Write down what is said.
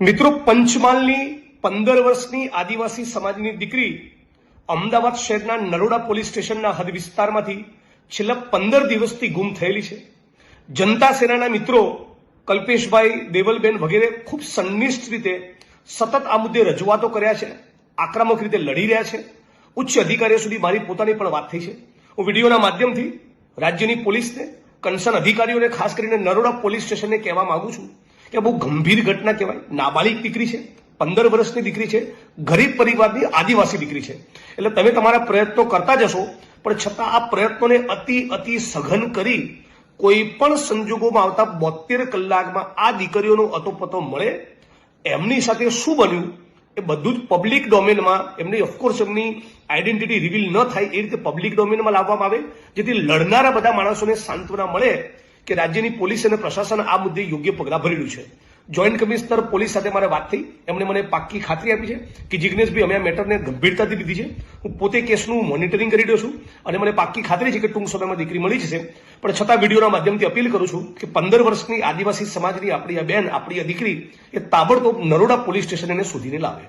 મિત્રો, પંચમહાલની 15 વર્ષની આદિવાસી સમાજની દીકરી અમદાવાદ શહેરના નરોડા પોલીસ સ્ટેશનના હદ વિસ્તારમાંથી છેલ્લા 15 દિવસથી ગુમ થયેલી છે. જનતા સેનાના મિત્રો કલ્પેશભાઈ, દેવલબેન વગેરે ખૂબ સંનિષ્ઠ રીતે સતત આ મુદ્દે રજૂઆતો કર્યા છે, આક્રમક રીતે લડી રહ્યા છે. ઉચ્ચ અધિકારીઓ સુધી મારી પોતાની પણ વાત થઈ છે. હું વિડીયોના માધ્યમથી રાજ્યની પોલીસને, કન્સર્ન અધિકારીઓને, ખાસ કરીને નરોડા પોલીસ સ્ટેશનને કહેવા માંગુ છું કે બહુ ગંભીર ઘટના કહેવાય. નાબાલિગ દીકરી છે, 15 વર્ષની દીકરી છે, ગરીબ પરિવારની આદિવાસી દીકરી છે. એટલે તમે તમારા પ્રયત્નો કરતા જશો, પણ છતાં આ પ્રયત્નોને અતિ સઘન કરી કોઈ પણ સંજોગોમાં આવતા 72 કલાકમાં આ દીકરીઓનો અતોપતો મળે. એમની સાથે શું બન્યું એ બધું જ પબ્લિક ડોમેનમાં, એમની ઓફકોર્સ એમની આઈડેન્ટિટી રિવીલ ન થાય એ રીતે પબ્લિક ડોમેનમાં લાવવામાં આવે, જેથી લડનારા બધા માણસોને સાંત્વના મળે કે રાજ્યની પોલીસ અને પ્રશાસન આ મુદ્દે યોગ્ય પગલાં ભરી રહ્યું છે. જોઈન્ટ કમિશનર પોલીસ સાથે મારે વાત થઈ, એમણે મને પાક્કી ખાતરી આપી છે કે જિગ્નેશભાઈ, અમે આ મેટરને ગંભીરતાથી લીધી છે. હું પોતે કેસનું મોનિટરિંગ કરી રહ્યો છું અને મને પાક્કી ખાતરી છે કે ટૂંક સમયમાં દીકરી મળી જશે. પણ છતાં વિડીયોના માધ્યમથી અપીલ કરું છું કે 15 વર્ષની આદિવાસી સમાજની આપણી આ બેન, આપણી આ દીકરી એ તાબડતોબ નરોડા પોલીસ સ્ટેશન એને શોધીને લાવે.